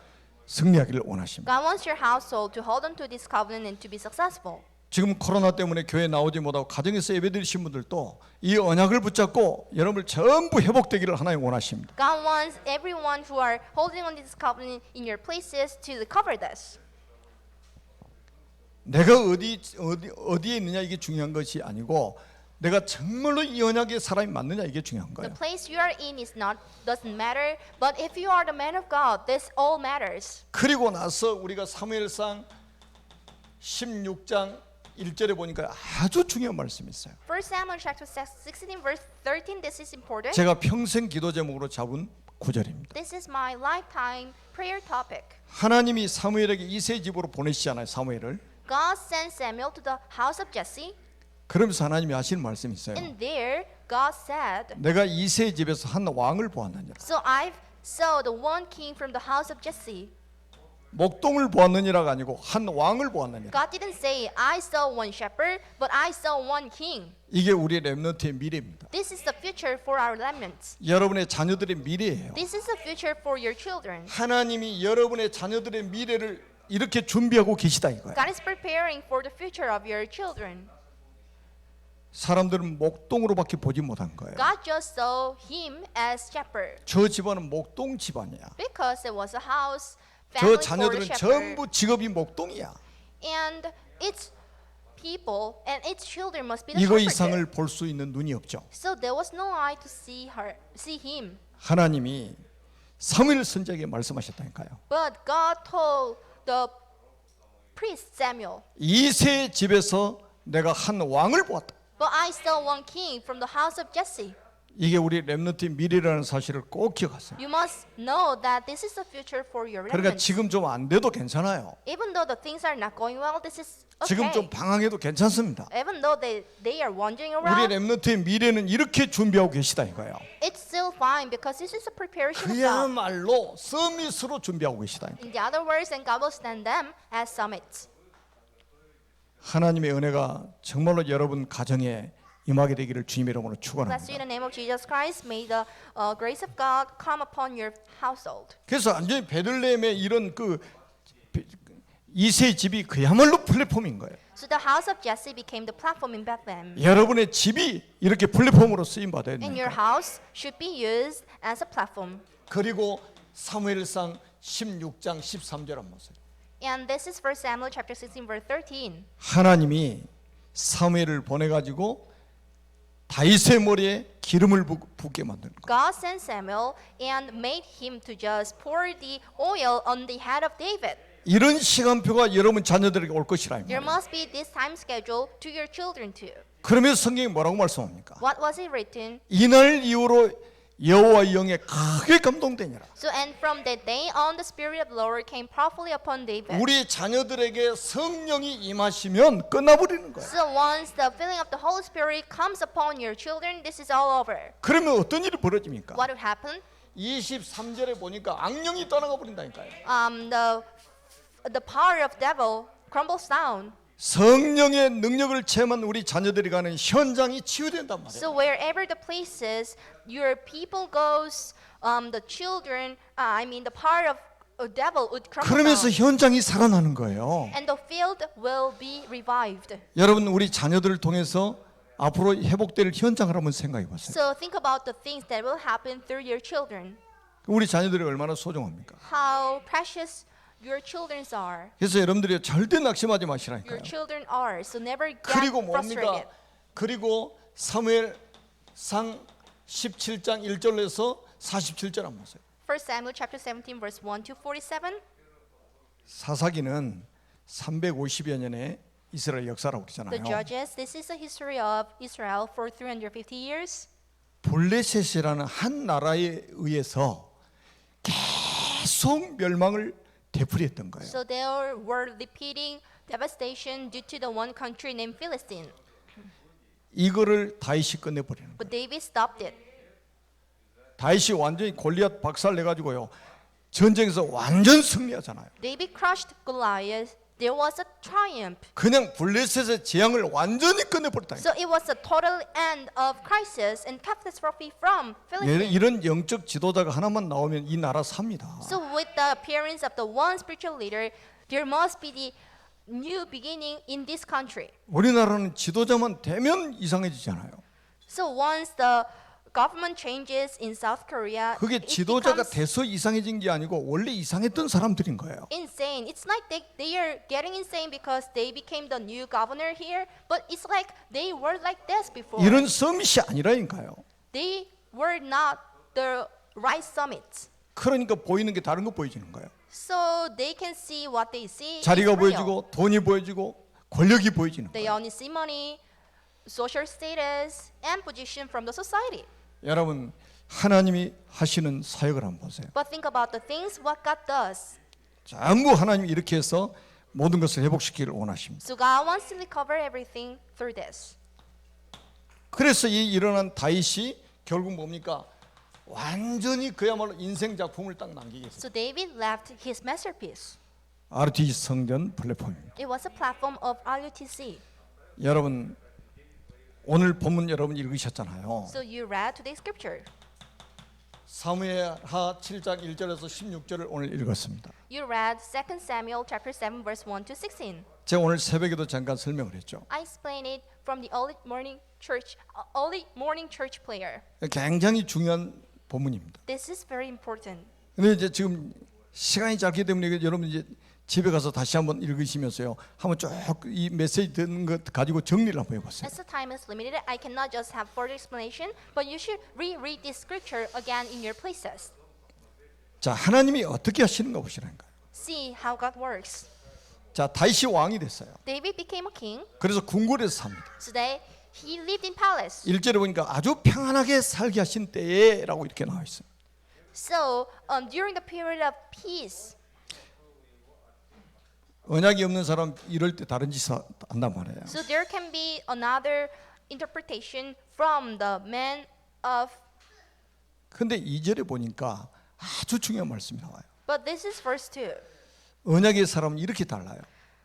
승리하기를 원하십니다. God wants your household to hold on to this covenant and to be successful. 지금 코로나 때문에 교회 나오지 못하고 가정에서 예배드리신 분들도 이 언약을 붙잡고 여러분을 전부 회복되기를 하나님 원하십니다. God wants everyone who are holding on to this covenant in your places to recover this. 내가 어디에 있느냐 이게 중요한 것이 아니고 내가 정말로 이 언약의 사람이 맞느냐 이게 중요한 The 거예요. place you are in doesn't matter, but if you are the man of God, this all matters. 그리고 나서 우리가 사무엘상 16장 1절에 보니까 아주 중요한 말씀이 있어요. 1 Samuel chapter 16 verse 13, this is important. 제가 평생 기도 제목으로 잡은 구절입니다. This is my lifetime prayer topic. 하나님이 사무엘에게 이세 집으로 보내시잖아요. 사무엘을. God sent Samuel to the house of Jesse, 그러면서 하나님이 하시는 말씀이 있어요. and there God said, 내가 이세 집에서 한 왕을 보았느니라. So I saw the one king from the house of Jesse. 목동을 보았느니라가 아니고 한 왕을 보았느니라. God didn't say I saw one shepherd, but I saw one king. 이게 우리의 렘넌트의 미래입니다. This is the future for our remnants. 여러분의 자녀들의 미래예요. This is the future for your children. 하나님이 여러분의 자녀들의 미래를 이렇게 준비하고 계시다 이거예요. God is preparing for the future of your children. 사람들은 목동으로밖에 보지 못한 거예요. God just saw him as shepherd 저 집안은 목동 집안이야. because it was a house 저 family for the 자녀들은 shepherd. 전부 직업이 목동이야. And its people and its children must be the 이거 shepherd. 이상을 볼 수 있는 눈이 없죠. So there was no eye to see him. 하나님이 사무엘 선지자에게 말씀하셨다니까요. But God told the priest Samuel, 이세 집에서 내가 한 왕을 보았다. but I saw one king from the house of Jesse. 이게 우리 렘넌트의 미래라는 사실을 꼭 기억하세요. You must know that this is the future for your 그러니까 remnant. 지금 좀 안 돼도 괜찮아요. Even though the things are not going well, this is 지금 okay. 좀 방황해도 괜찮습니다. Even though they are wandering 우리 around, 렘넌트의 미래는 이렇게 준비하고 계시다 이거예요. it's still fine because this is a preparation of God. 그야말로 서밋으로 준비하고 계시다. In the other words, and God will stand them as summits. 하나님의 은혜가 정말로 여러분 가정에 임하게 되기를 주님의 이름으로 Bless you in 축원합니다. the name of Jesus Christ. May the grace of God come upon your household. 그래서 완전히 베들레헴의 이런 그 이세 집이 그야말로 플랫폼인 거예요. So the house of Jesse became the platform in Bethlehem. 여러분의 집이 이렇게 플랫폼으로 쓰임 받아야 And 됩니다. your house should be used as a platform. 그리고 사무엘상 16장 13절 한번 보세요. And this is 1 Samuel chapter 16 verse 13. 하나님이 사무엘을 보내 가지고 다윗의 머리에 기름을 붓게 만드는 거예요. God sent Samuel and made him to just pour the oil on the head of David. 이런 시간표가 여러분 자녀들에게 올 것이라 이 There 말이에요. must be this time schedule to your children too. 그러면서 성경이 뭐라고 말씀합니까? What was it written? 이날 이후로 여호와의 영에 크게 감동되니라. So and from that day on, the Spirit of the Lord came powerfully upon David. 우리 자녀들에게 성령이 임하시면 끝나버리는 거예요. So once the filling of the Holy Spirit comes upon your children, this is all over. 그러면 어떤 일이 벌어집니까? What would happen? 23절에 보니까 악령이 떠나가 버린다니까요. The power of devil crumbles down. 성령의 능력을 체험한 우리 자녀들이 가는 현장이 치유된단 말이에요. So wherever the places your people goes, the children, the power of a devil would crumble 그러면서 down, 현장이 살아나는 거예요. and the field will be revived. 여러분 우리 자녀들을 통해서 앞으로 회복될 현장을 한번 생각해 보세요. So think about the things that will happen through your children. 우리 자녀들이 얼마나 소중합니까? How precious your children are. 그래서 여러분들이 절대 낙심하지 Your 마시라니까요. children are. So never get 그리고 frustrated. 뭡니까? 그리고 사무엘상 17장 1절에서 47절 한번 보세요. 1 Samuel chapter 17 verse 1 to 47. 사사기는 350여 년의 이스라엘 역사라고 The 그러잖아요. Judges, this is the history of Israel for 350 years. 블레셋이라는 한 나라에 의해서 계속 멸망을 되풀이했던 거예요. So they were repeating devastation due to the one country named Philistine. 이거를 다윗이 끝내버리는 거예요. But David stopped it. 다윗이 완전히 골리앗 박살 내가지고요. 전쟁에서 완전 승리하잖아요. David crushed Goliath. There was a triumph. 그냥 블레셋의 재앙을 완전히 끝내버렸다. So it was a total end of crisis and catastrophe from Philistine. 이런 영적 지도자가 하나만 나오면 이 나라 삽니다. So with the appearance of the one spiritual leader, there must be the new beginning in this country. 우리나라는 지도자만 되면 이상해지잖아요. So once the government changes in South Korea, 그게 it 지도자가 becomes 돼서 이상해진 게 아니고 원래 이상했던 사람들인 거예요. insane. It's like they are getting insane because they became the new governor here, but it's like they were like this before. 이런 서밋이 아니라니까요. They were not the right summits. 그러니까 보이는 게 다른 거 보여지는 거예요. So they can see what they see. 자리가 is real. 보여지고 돈이 보여지고 권력이 보여지는 They 거예요. only see money, social status, and position from the society. 여러분 하나님이 하시는 사역을 한번 보세요. But think about the things what God does. 전부 하나님이 이렇게 해서 모든 것을 회복시키기를 원하십니다. So God wants to recover everything through this. 그래서 이 일어난 다윗이 결국 뭡니까? 완전히 그야말로 인생 작품을 딱 남기게 했어요. So David left his masterpiece. RTG 성전 플랫폼입니다. It was a platform of RUTC. 여러분 오늘 본문 여러분 읽으셨잖아요. So you read today's scripture. 사무엘하 7장 1절에서 16절을 오늘 읽었습니다. You read 2 Samuel chapter 7 verse 1 to 16. 제가 오늘 새벽에도 잠깐 설명을 했죠. I explained it from the early morning church prayer. 굉장히 중요한 본문입니다. This is very important. 근데 이제 지금 시간이 짧기 때문에 여러분 이제 집에 가서 다시 한번 읽으시면서요. 한번 쭉 이 메시지 듣는 것 가지고 정리를 한번 해보세요. As the time is limited, I cannot just have further explanation, but you should reread this scripture again in your places. 자, 하나님이 어떻게 하시는가 보시라니까요. See how God works. 자, 다윗이 왕이 됐어요. David became a king, 그래서 궁궐에서 삽니다. so He lived in palace. 1절에 보니까 아주 평안하게 살게 하신 때에라고 이렇게 나와 있어요. So during the period of peace, 언약이 없는 사람 이럴 때 다른 짓 한단 말이에요. so there can be another interpretation from the man of. 근데 2절에 보니까 아주 중요한 말씀이 나와요. But this is verse 2. 언약의 사람은 이렇게 달라요.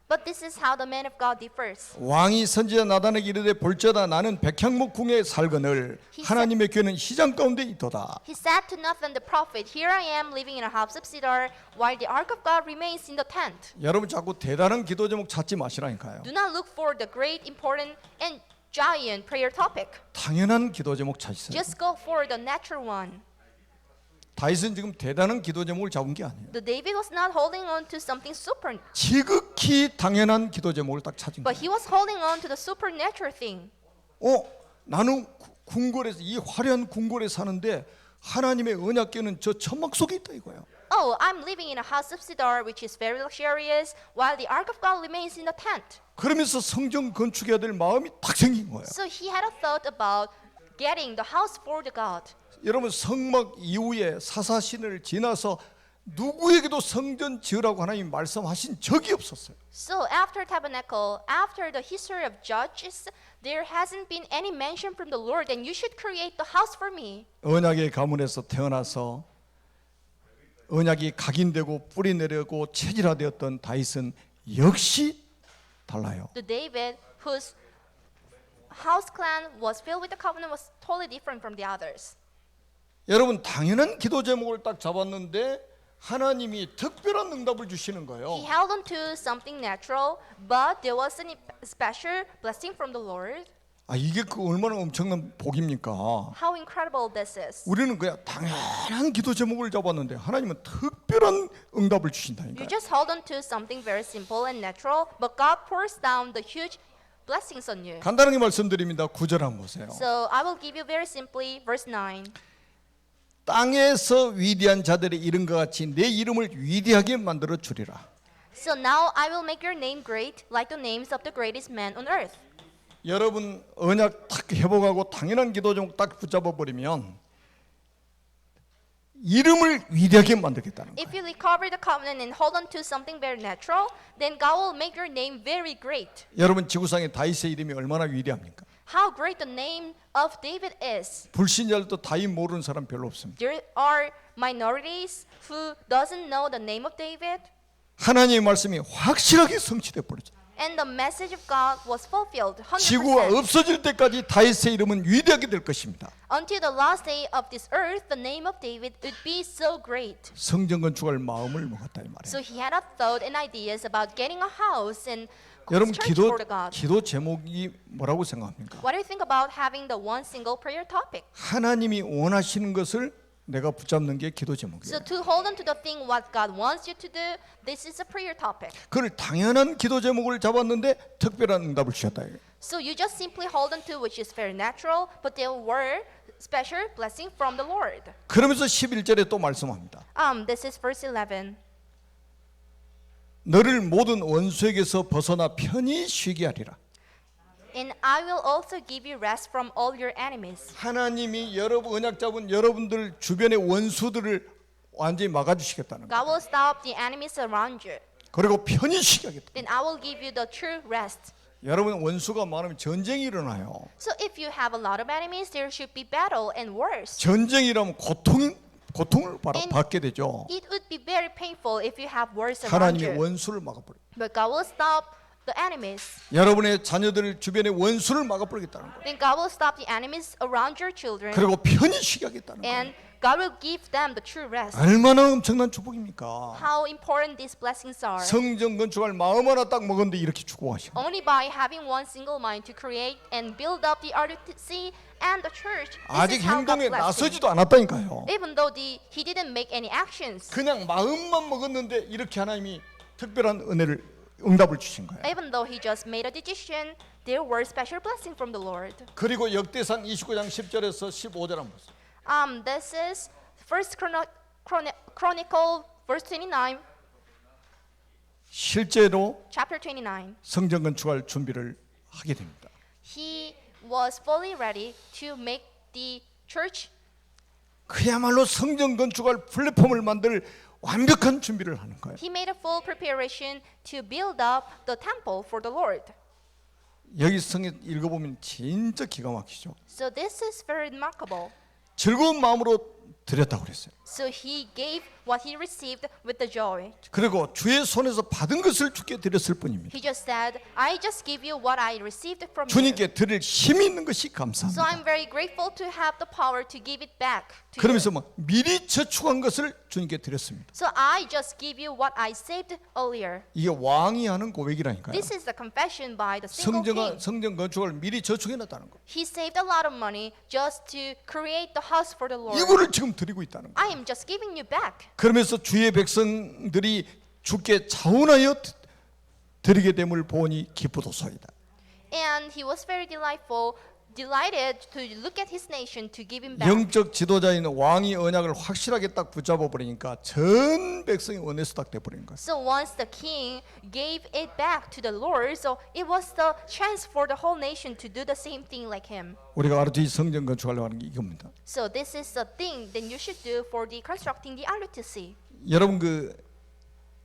But this is how the man of God differs. 왕이 선지자 나단에게 이르되 볼지어다 나는 백향목 궁에 살거늘 하나님의 교회는 시장 가운데 있도다. He said to Nathan the prophet, "Here I am living in a house of cedar, while the ark of God remains in the tent." 여러분 자꾸 대단한 기도 제목 찾지 마시라니까요. Do not look for the great, important, and giant prayer topic. 당연한 기도 제목 찾으세요. Just go for the natural one. 다윗은 지금 대단한 기도 제목을 잡은 게 아니에요. The David was not holding on to something super, 지극히 당연한 기도 제목을 딱 찾은 but 거예요. he was holding on to the supernatural thing. 나는 궁궐에서 이 화려한 궁궐에 사는데 하나님의 언약궤는 저 천막 속에 있다 이거예요. Oh, I'm living in a house of cedar, which is very luxurious, while the ark of God remains in the tent. 그러면서 성전 건축해야 될 마음이 딱 생긴 거예요. So he had a thought about getting the house for the God. 여러분 성막 이후에 사사신을 지나서 누구에게도 성전 지으라고 하나님 말씀하신 적이 없었어요. So after tabernacle, after the history of judges, there hasn't been any mention from the Lord, and you should create the house for me. 언약의 가문에서 태어나서 언약이 각인되고 뿌리 내려고 체질화되었던 다윗은 역시 달라요. The David, whose house clan was filled with the covenant, was totally different from the others. 여러분 당연한 기도 제목을 딱 잡았는데 하나님이 특별한 응답을 주시는 He 거예요. held on to something natural, but there was a special blessing from the Lord. 이게 얼마나 엄청난 복입니까? How incredible this is. 우리는 그냥 당연한 기도 제목을 잡았는데 하나님은 특별한 응답을 You 주신다니까요. just hold on to something very simple and natural, but God pours down the huge blessings on you. 간단하게 말씀드립니다. 9절 한번 보세요. So I will give you very simply verse 9. 땅에서 위대한 자들이 이른 것 같이 내 이름을 위대하게 만들어 주리라. So now I will make your name great, like the names of the greatest men on earth. 여러분 언약 딱 회복하고 당연한 기도 제목 딱 붙잡아 버리면 이름을 위대하게 만들겠다는 거예요. If you recover the covenant and hold on to something very natural, then God will make your name very great. 여러분 지구상에 다윗의 이름이 얼마나 위대합니까? How great the name of David is. 불신자들도 다윗 모르는 사람 별로 없습니다. There are minorities who doesn't know the name of David, 하나님의 말씀이 확실하게 성취돼 버렸죠. and the message of God was fulfilled 지구가 100%. 없어질 때까지 다윗의 이름은 위대하게 될 것입니다. Until the last day of this earth, the name of David would be so great. 성전 건축할 마음을 먹었다 이 말이에요. So he had a thought and ideas about getting a house and 여러분 church for the God. 기도 제목이 뭐라고 생각합니까? What do you think about having the one single prayer topic? 하나님이 원하시는 것을 내가 붙잡는 게 기도 제목이에요. So to hold on to the thing what God wants you to do, this is a prayer topic. 그걸 당연한 기도 제목을 잡았는데 특별한 응답을 주셨다. So you just simply hold on to which is very natural, but there were special blessing from the Lord. 그러면서 11절에 또 말씀합니다. This is verse 11. 너를 모든 원수에게서 벗어나 편히 쉬게 하리라. And I will also give you rest from all your enemies. 하나님이 여러분 언약 잡은 여러분들 주변의 원수들을 완전히 막아주시겠다는 거예요. God will stop the enemies around you. 그리고 편히 쉬게 하겠다. Then I will give you the true rest. 여러분 원수가 많으면 전쟁이 일어나요. So if you have a lot of enemies, there should be battle and worse. 전쟁이라면 고통을 받게 되죠. It would be very painful if you have wars around 하나님의 you. 원수를 막아버려요. But God will stop the enemies. 여러분의 자녀들 주변의 원수를 막아버리겠다는 거예요. Then God will stop the enemies around your children. 그리고 편히 쉬게 하겠다는 거예요. And God will give them the true rest. 얼마나 엄청난 축복입니까? How important these blessings are. 성전 건축할 마음 하나 딱 먹었는데 이렇게 축복하시고 Only by having one single mind to create and build up the RTC and the church. This 아직 is how God 행동에 blessed him. 나서지도 않았다니까요. Even though he didn't make any actions. 그냥 마음만 먹었는데 이렇게 하나님이 특별한 은혜를 응답을 주신 거예요. Even though he just made a decision, there were special blessing from the Lord. 그리고 역대상 29장 10절에서 15절 한번 보세요. This is First Chronicle verse 29, 실제로 chapter 29. 성전 건축할 준비를 하게 됩니다. He was fully ready to make the church. 그야말로 성전 건축할 플랫폼을 만들 완벽한 준비를 하는 거예요. He made a full preparation to build up the temple for the Lord. 여기 성에 읽어보면 진짜 기가 막히죠. So this is very remarkable. 즐거운 마음으로 드렸다고 그랬어요. So he gave what he received with the joy. 그리고 주의 손에서 받은 것을 주께 드렸을 뿐입니다. He just said, I just give you what I received from you. 주님께 드릴 힘이 있는 것이 So 감사합니다. I'm very grateful to have the power to give it back to you. 그러면서 뭐 미리 저축한 것을 주님께 드렸습니다. So I just give you what I saved earlier. 이게 왕이 하는 고백이라니까요. This is the confession by the single king. 성전 건축을 미리 저축해놨다는 거. He saved a lot of money just to create the house for the Lord. 이거를 지금 드리고 있다는 거. I am just giving you back. 그러면서 주의 백성들이 주께 자원하여 드리게 됨을 보니 기쁘도소이다. And he was very delighted to look at his nation to give him back. 영적 지도자인 왕이 언약을 확실하게 딱 붙잡아 버리니까 전 백성이 원에서 딱 돼 버린 거예요. So once the king gave it back to the Lord, so it was the chance for the whole nation to do the same thing like him. 우리가 RTC 성전 건축하려고 하는 게 이겁니다. So this is the thing that you should do for the constructing the RUTC. 여러분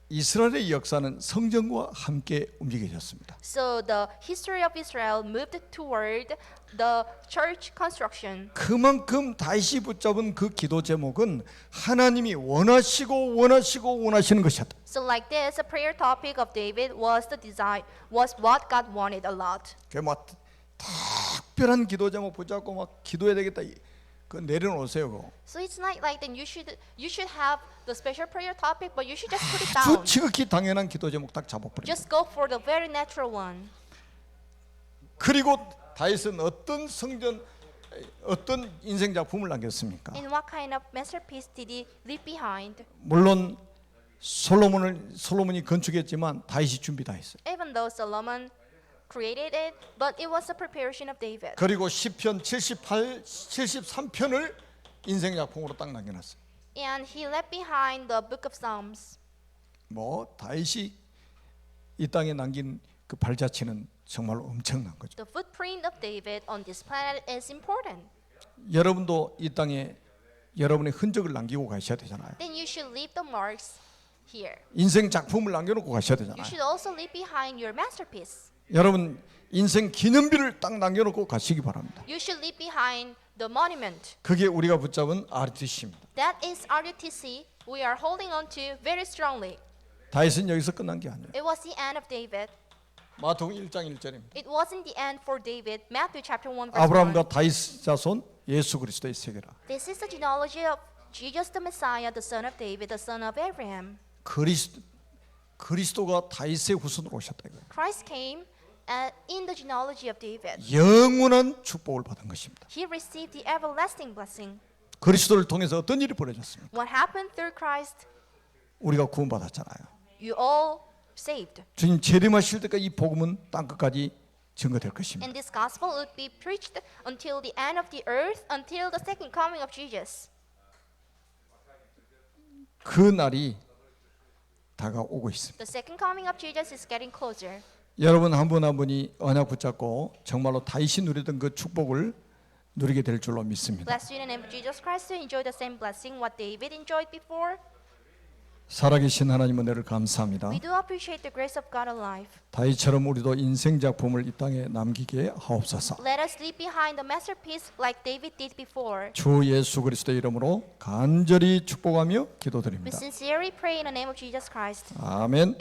이스라엘의 역사는 성전과 함께 움직여졌습니다. So the history of Israel moved toward the church construction. 그만큼 다시 붙잡은 그 기도 제목은 하나님이 원하시는 것이었다. So like this, a prayer topic of David was was what God wanted a lot. 그막 특별한 기도 제목 붙잡고 막 기도해야 되겠다. 그 내려놓으세요. 그거. So it's not like then you should have the special prayer topic, but you should just put it 아주 down. 지극히 당연한 기도 제목 딱 잡아버려요. Just go for the very natural one. 그리고 다윗은 어떤 인생 작품을 남겼습니까? And what kind of masterpiece did he leave behind? 물론 솔로몬이 건축했지만 다윗이 준비 다 했어요. Even though Solomon created it, but it was a preparation of David. 그리고 시편 73편을 인생 작품으로 딱 남겨놨어요. And he left behind the book of Psalms. 뭐 다윗이 이 땅에 남긴 그 발자취는 정말로 엄청난 거죠. The footprint of David on this planet is important. 여러분도 이 땅에 여러분의 흔적을 남기고 가셔야 되잖아요. Then you should leave the marks here. 인생 작품을 남겨놓고 가셔야 You 되잖아요. should also leave behind your masterpiece. 여러분 인생 기념비를 딱 남겨놓고 가시기 바랍니다. You should leave behind the monument. 그게 우리가 붙잡은 RTC입니다. That is RUTC we are holding on to very strongly. 다윗은 여기서 끝난 게 아니에요. It was the end of David. 마태복음 1장 1절입니다. It wasn't the end for David. Matthew chapter 1 verse 1. 아브라함과 다윗 자손 예수 그리스도의 세계라. This is the genealogy of Jesus the Messiah, the son of David, the son of Abraham. 그리스도가 다윗의 후손으로 오셨다 이거예요. Christ came in the genealogy of David. 영원한 축복을 받은 것입니다. He received the everlasting blessing. 그리스도를 통해서 어떤 일이 벌어졌습니까? What happened through Christ? 우리가 구원받았잖아요. You all saved. 주님 재림하실 때까지 이 복음은 땅 끝까지 증거될 것입니다. And this gospel would be preached until the end of the earth, until the second coming of Jesus. 그 날이 다가오고 있습니다. The second coming of Jesus is getting closer. 여러분 한 분 한 분이 언약 붙잡고 정말로 다윗이 누리던 그 축복을 누리게 될 줄로 믿습니다. Bless you in the name of Jesus Christ to enjoy the same blessing what David enjoyed before. 살아계신 하나님 은혜를 감사합니다. We do appreciate the grace of God alive. 다윗처럼 우리도 인생 작품을 이 땅에 남기게 하옵소서. Let us leave behind the masterpiece like David did before. 주 예수 그리스도의 이름으로 간절히 축복하며 We 기도드립니다. sincerely pray in the name of Jesus Christ. 아멘.